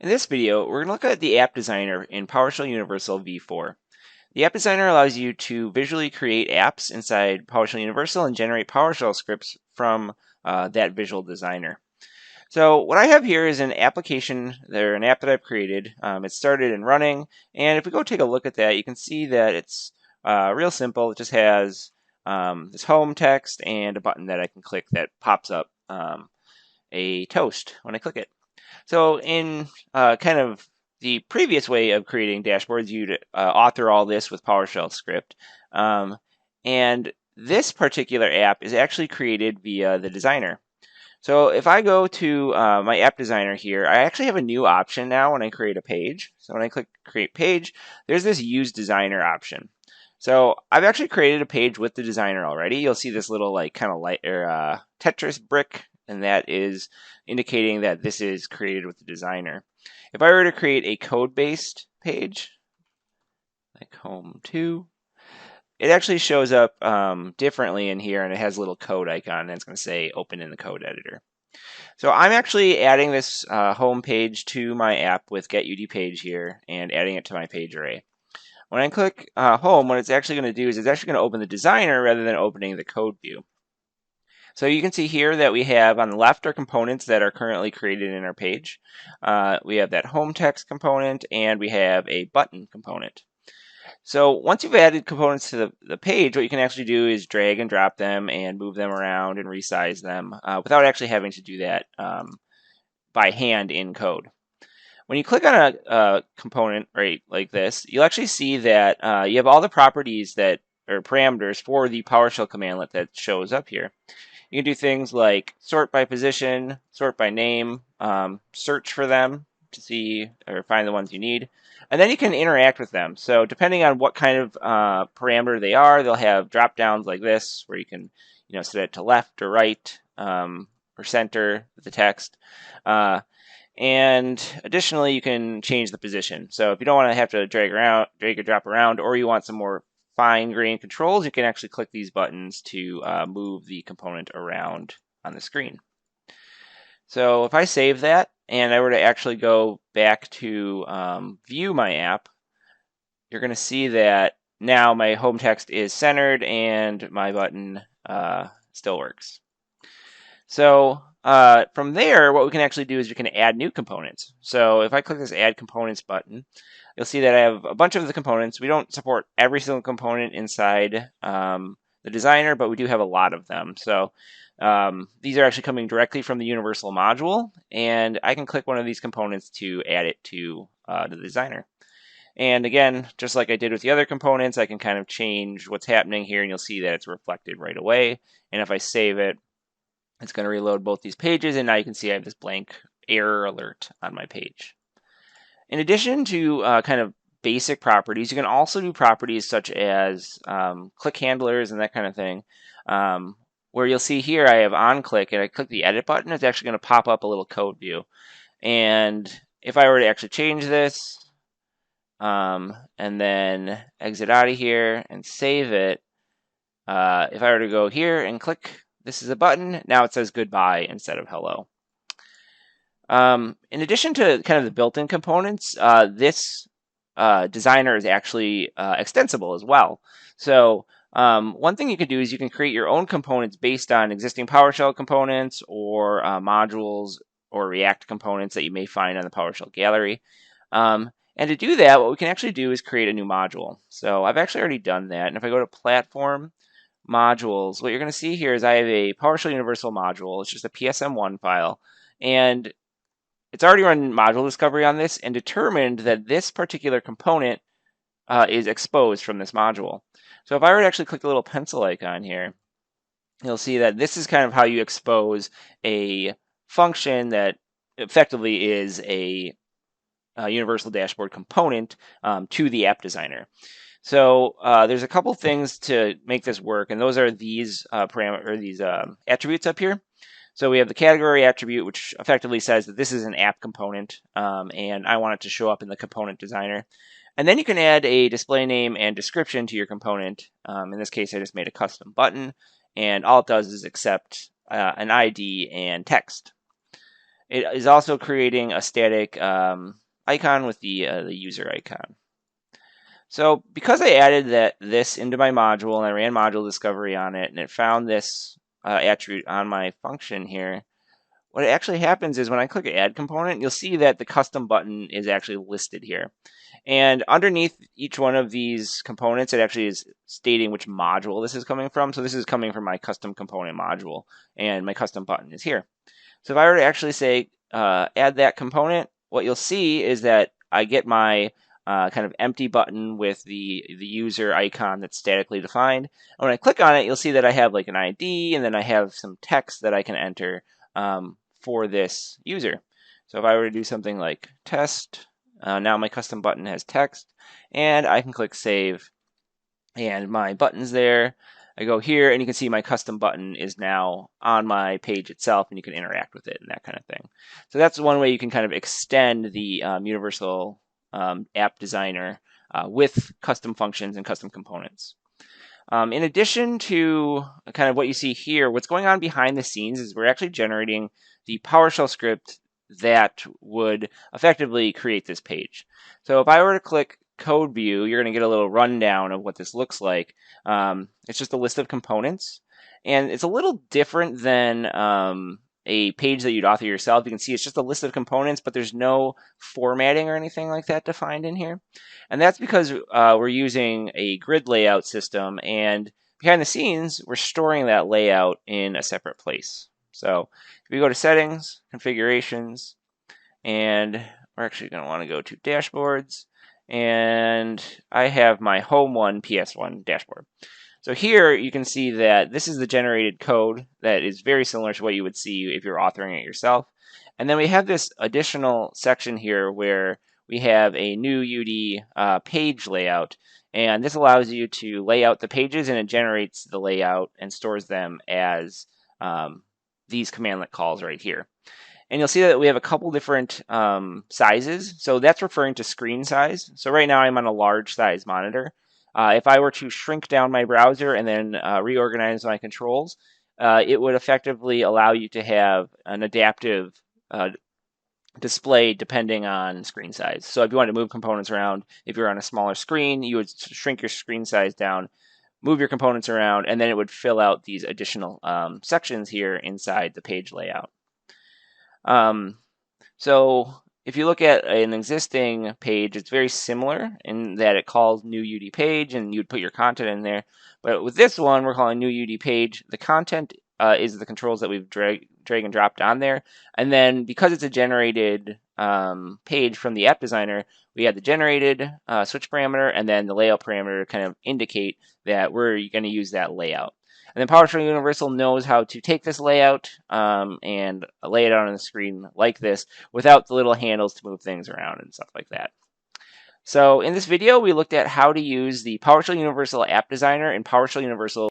In this video, we're going to look at the App Designer in PowerShell Universal v4. The App Designer allows you to visually create apps inside PowerShell Universal and generate PowerShell scripts from that visual designer. So what I have here is an application, an app that I've created. It's started and running, and if we go take a look at that, you can see that it's real simple. It just has this home text and a button that I can click that pops up a toast when I click it. So in kind of the previous way of creating dashboards, you'd author all this with PowerShell script. And this particular app is actually created via the designer. So if I go to my app designer here, I actually have a new option now when I create a page. So when I click create page, there's this use designer option. So I've actually created a page with the designer already. You'll see this little like kind of light or Tetris brick, and that is indicating that this is created with the designer. If I were to create a code-based page, like home 2, it actually shows up differently in here, and it has a little code icon, and it's going to say open in the code editor. So I'm actually adding this home page to my app with getUD page here and adding it to my page array. When I click home, what it's actually going to do is it's actually going to open the designer rather than opening the code view. So you can see here that we have on the left our components that are currently created in our page. We have that home text component, and we have a button component. So once you've added components to the page, what you can actually do is drag and drop them and move them around and resize them without actually having to do that by hand in code. When you click on a component right like this, you'll actually see that you have all the properties that or parameters for the PowerShell commandlet that shows up here. You can do things like sort by position, sort by name, search for them to see or find the ones you need, and then you can interact with them. So depending on what kind of parameter they are, they'll have drop downs like this where you can set it to left or right or center with the text. And additionally, you can change the position. So if you don't want to have to drag or drop around, or you want some more fine-grained controls, you can actually click these buttons to move the component around on the screen. So if I save that and I were to actually go back to view my app, you're going to see that now my home text is centered and my button still works. So from there, what we can actually do is we can add new components. So if I click this Add Components button, you'll see that I have a bunch of the components. We don't support every single component inside the designer, but we do have a lot of them. So these are actually coming directly from the Universal module, and I can click one of these components to add it to the designer. And again, just like I did with the other components, I can kind of change what's happening here, and you'll see that it's reflected right away. And if I save it, it's going to reload both these pages, and now you can see I have this blank error alert on my page. In addition to kind of basic properties, you can also do properties such as click handlers and that kind of thing, where you'll see here I have onClick, and I click the edit button, it's actually going to pop up a little code view. And if I were to actually change this, and then exit out of here and save it, if I were to go here and click this is a button, now it says goodbye instead of hello. In addition to kind of the built-in components, this designer is actually extensible as well. So one thing you can do is you can create your own components based on existing PowerShell components or modules or React components that you may find on the PowerShell gallery. And to do that, what we can actually do is create a new module. So I've actually already done that. And if I go to Platform, Modules, what you're going to see here is I have a PowerShell Universal module. It's just a PSM1 file. And it's already run module discovery on this and determined that this particular component is exposed from this module. So if I were to actually click the little pencil icon here, you'll see that this is kind of how you expose a function that effectively is a universal dashboard component to the app designer. So there's a couple things to make this work, and those are these attributes up here. So we have the category attribute, which effectively says that this is an app component, and I want it to show up in the component designer. And then you can add a display name and description to your component. In this case, I just made a custom button, and all it does is accept an ID and text. It is also creating a static icon with the user icon. So because I added this into my module and I ran module discovery on it and it found this attribute on my function here, what actually happens is when I click add component, you'll see that the custom button is actually listed here. And underneath each one of these components, it actually is stating which module this is coming from. So this is coming from my custom component module, and my custom button is here. So if I were to actually say add that component, what you'll see is that I get my kind of empty button with the user icon that's statically defined. And when I click on it, you'll see that I have like an ID, and then I have some text that I can enter for this user. So if I were to do something like test, now my custom button has text, and I can click save, and my button's there. I go here, and you can see my custom button is now on my page itself, and you can interact with it and that kind of thing. So that's one way you can kind of extend the Universal App Designer with custom functions and custom components. In addition to kind of what you see here, what's going on behind the scenes is we're actually generating the PowerShell script that would effectively create this page. So if I were to click code view, you're going to get a little rundown of what this looks like. It's just a list of components, and it's a little different than a page that you'd author yourself. You can see it's just a list of components, but there's no formatting or anything like that defined in here. And that's because we're using a grid layout system, and behind the scenes, we're storing that layout in a separate place. So if we go to settings, configurations, and we're actually going to want to go to dashboards, and I have my home one PS1 dashboard. So here you can see that this is the generated code that is very similar to what you would see if you're authoring it yourself. And then we have this additional section here where we have a new UD page layout. And this allows you to lay out the pages, and it generates the layout and stores them as these commandlet calls right here. And you'll see that we have a couple different sizes. So that's referring to screen size. So right now I'm on a large size monitor. If I were to shrink down my browser and then reorganize my controls, it would effectively allow you to have an adaptive display depending on screen size. So if you want to move components around, if you're on a smaller screen, you would shrink your screen size down, move your components around, and then it would fill out these additional sections here inside the page layout. So if you look at an existing page, it's very similar in that it calls new UD page, and you'd put your content in there. But with this one, we're calling new UD page. The content is the controls that we've drag and dropped on there. And then because it's a generated page from the app designer, we have the generated switch parameter and then the layout parameter to kind of indicate that we're going to use that layout. And then PowerShell Universal knows how to take this layout and lay it out on the screen like this without the little handles to move things around and stuff like that. So in this video, we looked at how to use the PowerShell Universal App Designer and PowerShell Universal